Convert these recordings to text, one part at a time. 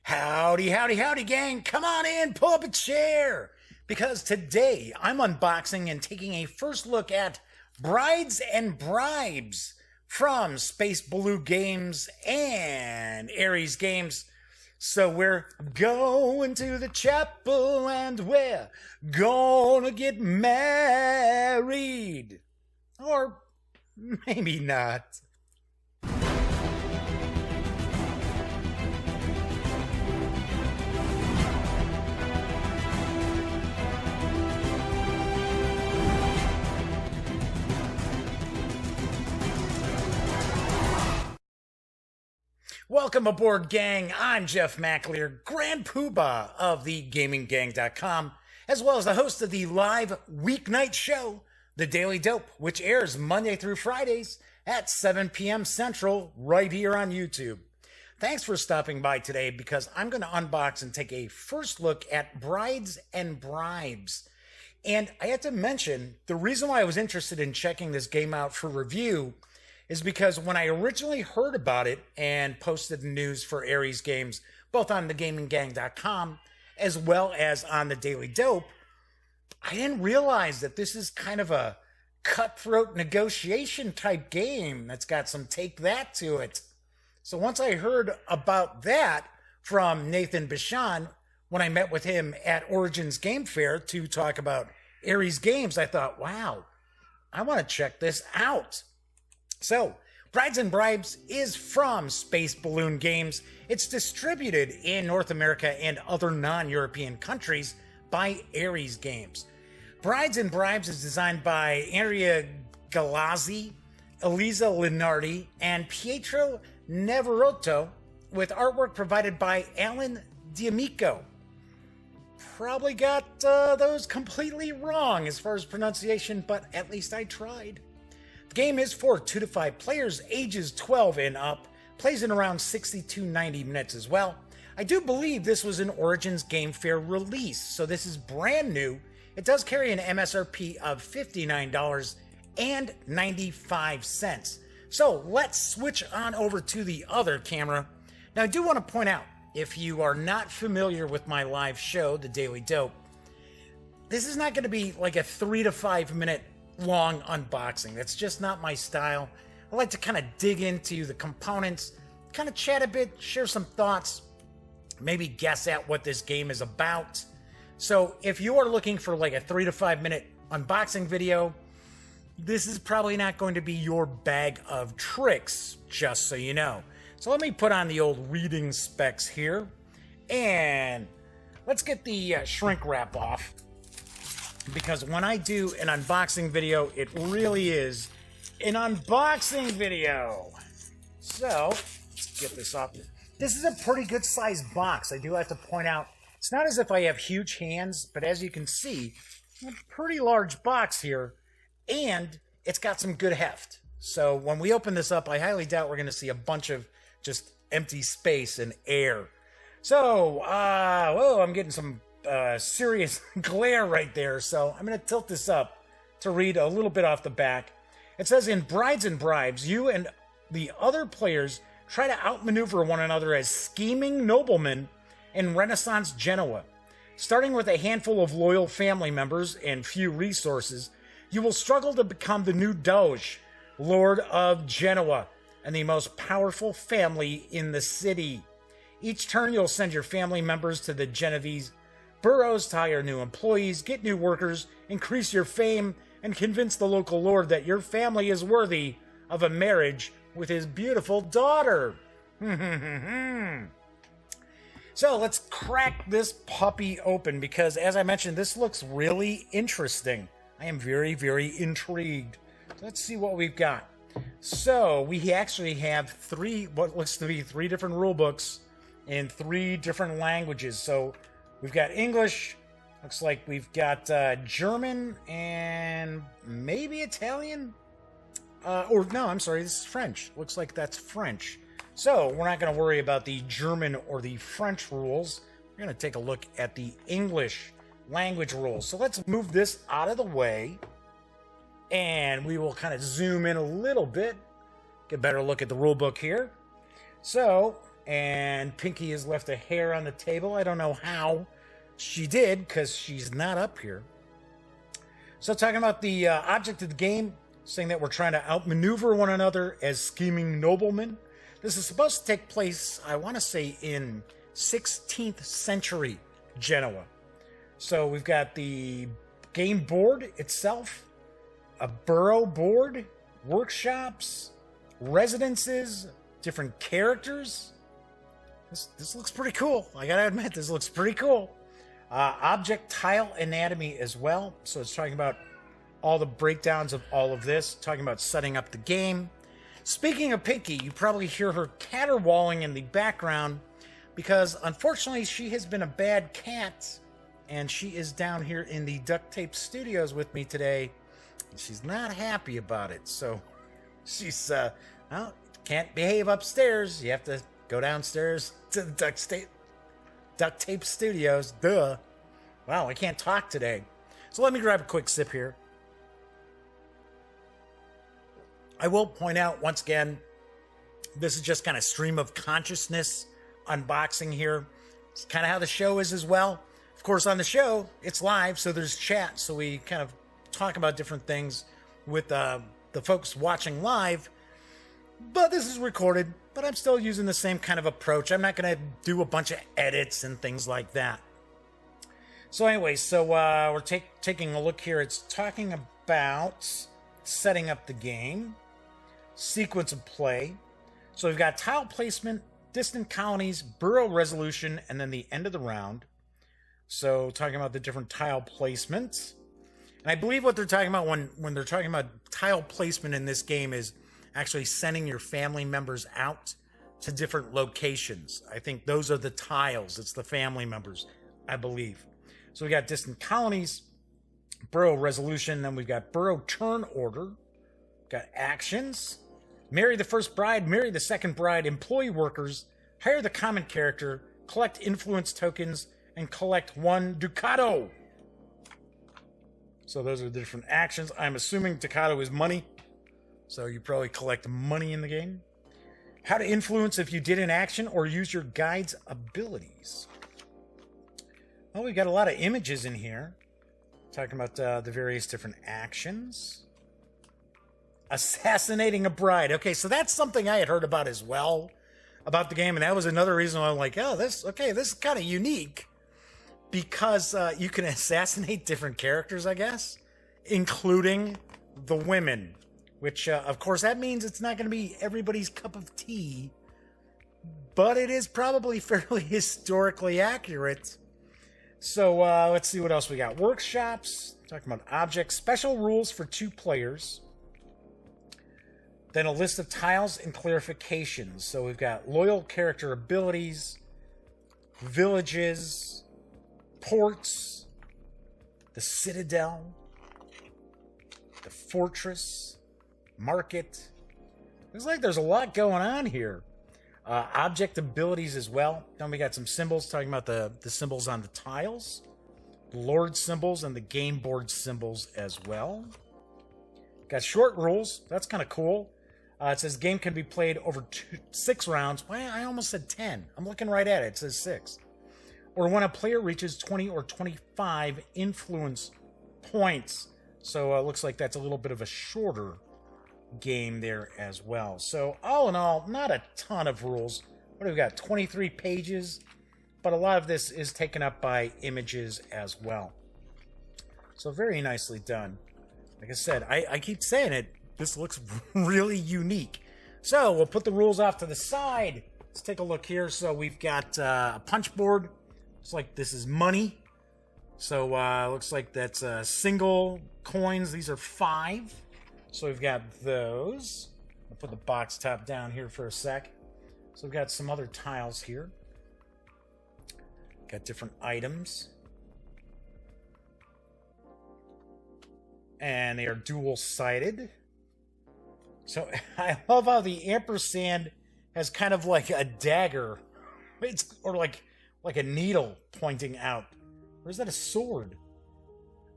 Howdy, howdy, howdy, gang. Come on in, pull up a chair. Because today I'm unboxing and taking a first look at Brides and Bribes from Spaceballon Games and Ares Games. So we're going to the chapel and we're gonna get married. Or maybe not. Welcome aboard, gang. I'm Jeff McAleer, Grand Poobah of thegaminggang.com, as well as the host of the live weeknight show, The Daily Dope, which airs Monday through Fridays at 7 p.m. Central right here on YouTube. Thanks for stopping by today because I'm going to unbox and take a first look at Brides and Bribes. And I have to mention, the reason why I was interested in checking this game out for review is because when I originally heard about it and posted the news for Ares Games, both on thegaminggang.com as well as on the Daily Dope, I didn't realize that this is kind of a cutthroat negotiation type game that's got some take that to it. So once I heard about that from Nathan Bichon, when I met with him at Origins Game Fair to talk about Ares Games, I thought, wow, I want to check this out. So, Brides and Bribes is from Spaceballon Games. It's distributed in North America and other non-European countries by Ares Games. Brides and Bribes is designed by Andrea Galazzi, Elisa Linardi, and Pietro Neverotto, with artwork provided by Alan D'Amico. Probably got those completely wrong as far as pronunciation, but at least I tried. The game is for 2 to 5 players, ages 12 and up, plays in around 60 to 90 minutes as well. I do believe this was an Origins Game Fair release, so this is brand new. It does carry an MSRP of $59.95. So let's switch on over to the other camera. Now I do want to point out, if you are not familiar with my live show, The Daily Dope, this is not going to be like a 3 to 5 minute long unboxing. That's just not my style. I like to kind of dig into the components, kind of chat a bit, share some thoughts, maybe guess at what this game is about. So if you are looking for like a 3 to 5 minute unboxing video, this is probably not going to be your bag of tricks, just so you know. So let me put on the old reading specs here, and let's get the shrink wrap off. Because when I do an unboxing video, it really is an unboxing video. So, let's get this off. This is a pretty good sized box. I do have to point out, it's not as if I have huge hands, but as you can see, a pretty large box here, and it's got some good heft. So when we open this up, I highly doubt we're going to see a bunch of just empty space and air. So, whoa, I'm getting some serious glare right there, so I'm going to tilt this up to read a little bit off the back. It says, in Brides and Bribes, you and the other players try to outmaneuver one another as scheming noblemen in Renaissance Genoa. Starting with a handful of loyal family members and few resources, you will struggle to become the new Doge, Lord of Genoa, and the most powerful family in the city. Each turn, you'll send your family members to the Genovese boroughs to hire new employees, get new workers, increase your fame, and convince the local lord that your family is worthy of a marriage with his beautiful daughter. So let's crack this puppy open because, as I mentioned, this looks really interesting. I am very, very intrigued. Let's see what we've got. So we actually have what looks to be 3 different rule books in 3 different languages. So we've got English, looks like we've got German, and maybe Italian? Or no, I'm sorry, this is French. Looks like that's French. So we're not going to worry about the German or the French rules. We're going to take a look at the English language rules. So let's move this out of the way, and we will kind of zoom in a little bit, get a better look at the rule book here. So And Pinky has left a hair on the table. I don't know how she did, because she's not up here. So talking about the object of the game, saying that we're trying to outmaneuver one another as scheming noblemen. This is supposed to take place, I want to say, in 16th century Genoa. So we've got the game board itself, a borough board, workshops, residences, different characters. This looks pretty cool. I gotta admit, this looks pretty cool. Object tile anatomy as well. So it's talking about all the breakdowns of all of this, talking about setting up the game. Speaking of Pinky, you probably hear her caterwauling in the background because unfortunately she has been a bad cat and she is down here in the duct tape studios with me today. And she's not happy about it. So she's, well, can't behave upstairs. You have to go downstairs to the duct tape studios. Duh. Wow, I can't talk today. So let me grab a quick sip here. I will point out once again, this is just kind of stream of consciousness unboxing here. It's kind of how the show is as well. Of course, on the show, it's live, so there's chat. So we kind of talk about different things with the folks watching live. But this is recorded, but I'm still using the same kind of approach. I'm not going to do a bunch of edits and things like that. So anyway, so we're taking a look here. It's talking about setting up the game, sequence of play. So we've got tile placement, distant colonies, borough resolution, and then the end of the round. So talking about the different tile placements. And I believe what they're talking about when they're talking about tile placement in this game is actually sending your family members out to different locations. I think those are the tiles. It's the family members, I believe. So we got distant colonies, borough resolution, then we've got borough turn order, got actions, marry the first bride, marry the second bride, employ workers, hire the common character, collect influence tokens, and collect 1 ducato. So those are the different actions. I'm assuming ducato is money. So you probably collect money in the game. How to influence if you did an action or use your guide's abilities. Well, we've got a lot of images in here. Talking about the various different actions. Assassinating a bride. Okay, so that's something I had heard about as well. About the game. And that was another reason why I'm like, oh, this is kind of unique. Because you can assassinate different characters, I guess. Including the women. Which, of course, that means it's not going to be everybody's cup of tea. But it is probably fairly historically accurate. So, let's see what else we got. Workshops. Talking about objects. Special rules for 2 players. Then a list of tiles and clarifications. So we've got loyal character abilities. Villages. Ports. The citadel. The fortress. Market. Looks like there's a lot going on here. Object abilities as well. Then we got some symbols talking about the symbols on the tiles. Lord symbols and the game board symbols as well. Got short rules. That's kind of cool. It says game can be played over 6 rounds. Well, I almost said 10. I'm looking right at it. It says 6. Or when a player reaches 20 or 25 influence points. So it looks like that's a little bit of a shorter game there as well. So all in all, not a ton of rules. What do we got? 23 pages, but a lot of this is taken up by images as well. So very nicely done. Like I said, I keep saying it, this looks really unique. So we'll put the rules off to the side. Let's take a look here. So we've got a punch board. Looks like this is money. So looks like that's single coins. These are 5. So we've got those. I'll put the box top down here for a sec. So we've got some other tiles here. Got different items. And they are dual-sided. So I love how the ampersand has kind of like a dagger. Or like a needle pointing out. Or is that a sword?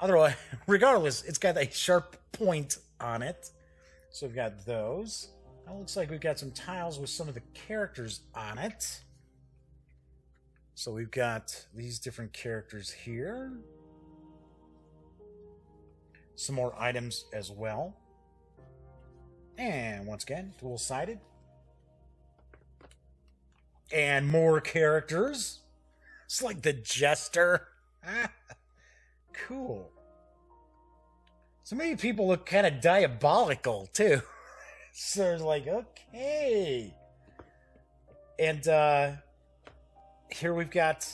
Otherwise, regardless, it's got a sharp point on it. So we've got those. Now it looks like we've got some tiles with some of the characters on it. So we've got these different characters here. Some more items as well. And once again, dual-sided. And more characters. It's like the Jester. Cool. So many people look kind of diabolical, too. So it's like, okay. And here we've got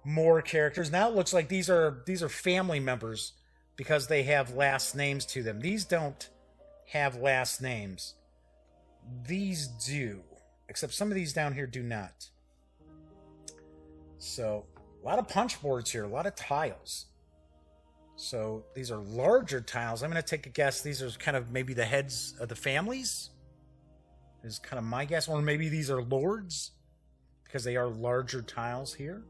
more characters. Now it looks like these are family members because they have last names to them. These don't have last names. These do. Except some of these down here do not. So, a lot of punch boards here. A lot of tiles. So, these are larger tiles. I'm going to take a guess. These are kind of maybe the heads of the families. Is kind of my guess. Or maybe these are lords. Because they are larger tiles here.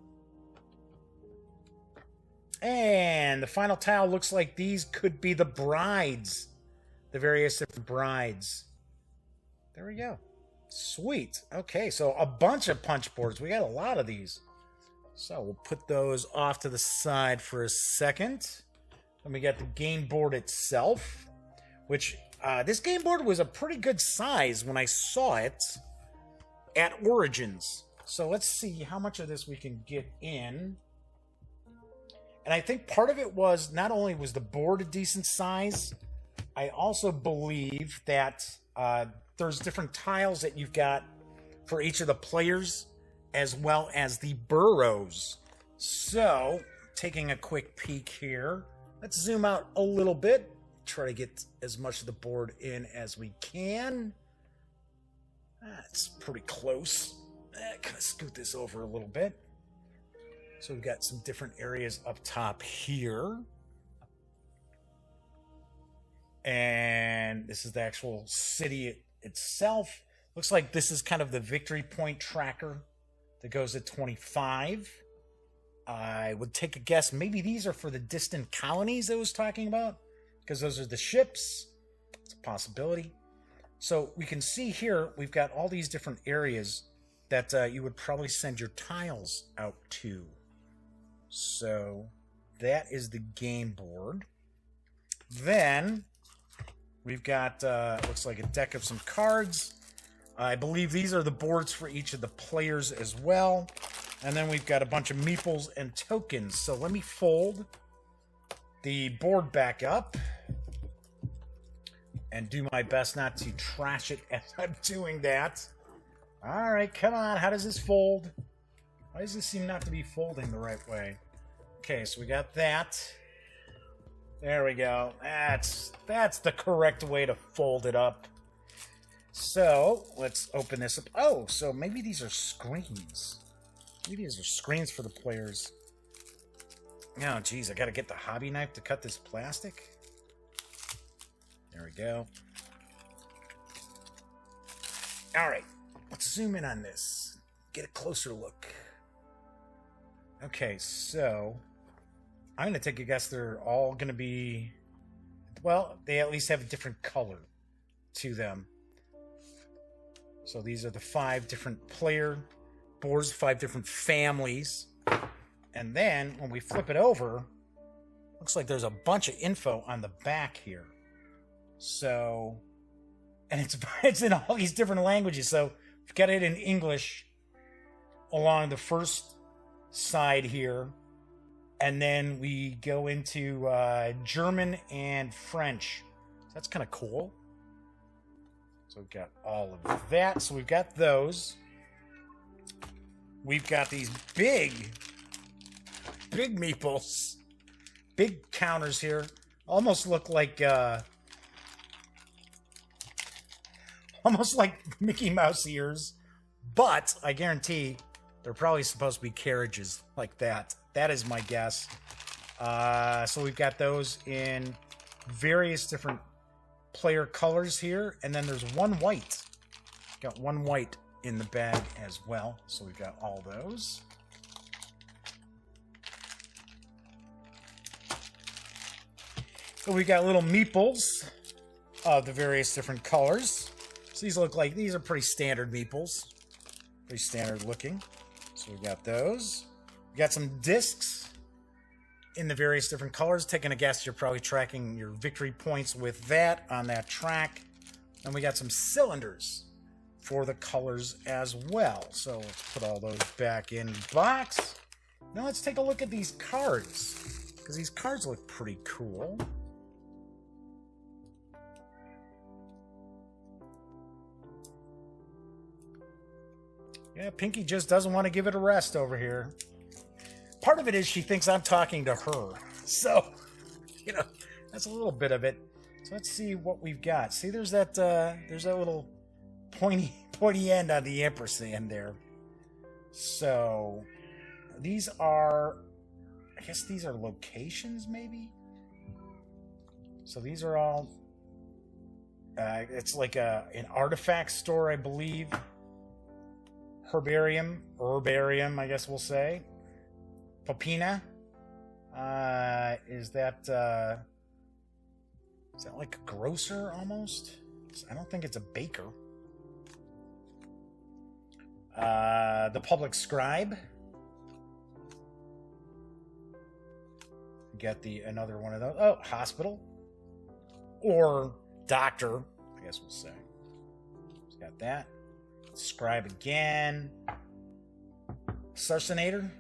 And the final tile looks like these could be the brides. The various different brides. There we go. Sweet. Okay, so a bunch of punch boards. We got a lot of these. So we'll put those off to the side for a second. Then we got the game board itself, which this game board was a pretty good size when I saw it at Origins. So let's see how much of this we can get in. And I think part of it was not only was the board a decent size, I also believe that there's different tiles that you've got for each of the players, as well as the burrows. So, taking a quick peek here, let's zoom out a little bit, try to get as much of the board in as we can. That's pretty close. Kind of scoot this over a little bit. So we've got some different areas up top here. And this is the actual city itself. Looks like this is kind of the victory point tracker that goes at 25. I would take a guess. Maybe these are for the distant colonies I was talking about, because those are the ships. It's a possibility. So we can see here we've got all these different areas that you would probably send your tiles out to. So that is the game board. Then we've got, looks like a deck of some cards. I believe these are the boards for each of the players as well. And then we've got a bunch of meeples and tokens. So let me fold the board back up and do my best not to trash it as I'm doing that. All right, come on. How does this fold? Why does this seem not to be folding the right way? Okay, so we got that. There we go. That's the correct way to fold it up. So, let's open this up. Oh, so maybe these are screens. Maybe these are screens for the players. Oh, geez, I gotta get the hobby knife to cut this plastic. There we go. Alright, let's zoom in on this. Get a closer look. Okay, so I'm going to take a guess they're all going to be, well, they at least have a different color to them. So these are the 5 different player boards, 5 different families. And then when we flip it over, looks like there's a bunch of info on the back here. So, and it's in all these different languages. So we've got it in English along the first side here. And then we go into German and French. So that's kind of cool. So we've got all of that. So we've got those. We've got these big meeples. Big counters here. Almost look like almost like Mickey Mouse ears. But I guarantee they're probably supposed to be carriages like that. That is my guess. So we've got those in various different player colors here. And then there's one white. Got one white in the bag as well. So we've got all those. So we've got little meeples of the various different colors. So these look like, these are pretty standard meeples. Pretty standard looking. So we got those. We got some discs in the various different colors. Taking a guess, you're probably tracking your victory points with that on that track. And we got some cylinders for the colors as well. So let's put all those back in the box. Now let's take a look at these cards, because these cards look pretty cool. Yeah, Pinky just doesn't want to give it a rest over here. Part of it is she thinks I'm talking to her. So, you know, that's a little bit of it. So let's see what we've got. See, there's that little pointy end on the ampersand there. So these are, I guess these are locations, maybe? So these are all, it's like an artifact store, I believe. Herbarium, I guess we'll say. Popina. Is that like a grocer almost? I don't think it's a baker. The public scribe. Get another one of those. Oh, hospital. Or doctor, I guess we'll say. It's got that. Scribe again. Sarcinator.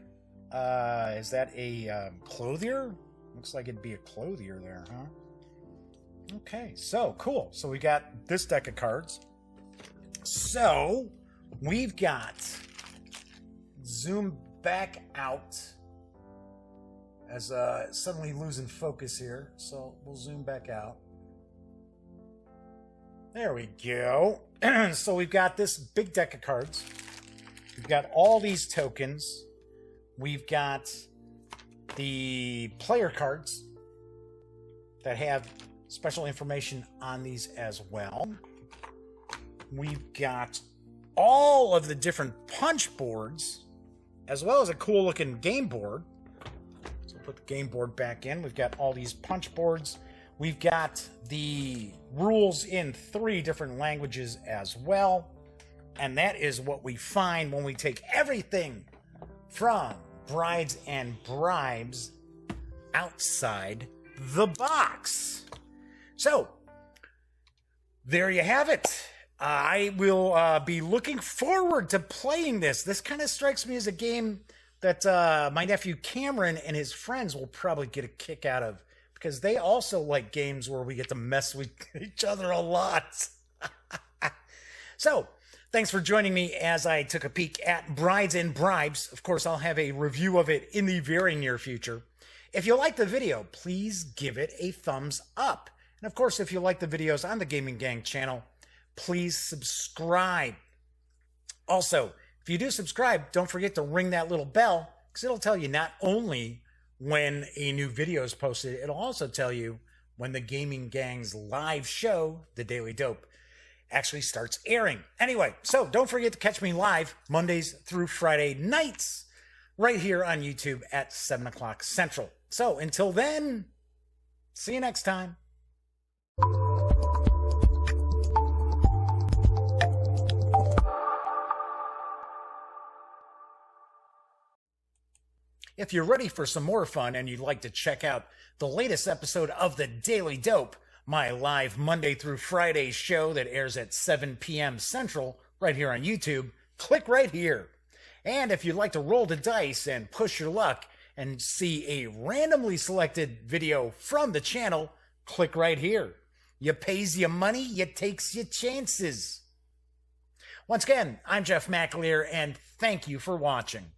Is that a clothier? Looks like it'd be a clothier there, huh? Okay, so cool. So we got this deck of cards. So we've got, zoom back out as suddenly losing focus here. So we'll zoom back out. There we go. So we've got this big deck of cards. We've got all these tokens. We've got the player cards that have special information on these as well. We've got all of the different punch boards, as well as a cool looking game board. So we'll put the game board back in. We've got all these punch boards. We've got the rules in 3 different languages as well. And that is what we find when we take everything from Brides and Bribes outside the box. So, there you have it. I will be looking forward to playing this. This kind of strikes me as a game that my nephew Cameron and his friends will probably get a kick out of, because they also like games where we get to mess with each other a lot. So, thanks for joining me as I took a peek at Brides and Bribes. Of course, I'll have a review of it in the very near future. If you liked the video, please give it a thumbs up. And of course, if you like the videos on the Gaming Gang channel, please subscribe. Also, if you do subscribe, don't forget to ring that little bell, because it'll tell you not only when a new video is posted, it'll also tell you when the Gaming Gang's live show, The Daily Dope, actually starts airing. Anyway, so don't forget to catch me live Mondays through Friday nights right here on YouTube at 7 o'clock Central. So until then, see you next time. If you're ready for some more fun and you'd like to check out the latest episode of The Daily Dope, my live Monday through Friday show that airs at 7 p.m. Central right here on YouTube, click right here. And if you'd like to roll the dice and push your luck and see a randomly selected video from the channel, click right here. You pays your money, you takes your chances. Once again, I'm Jeff McAleer, and thank you for watching.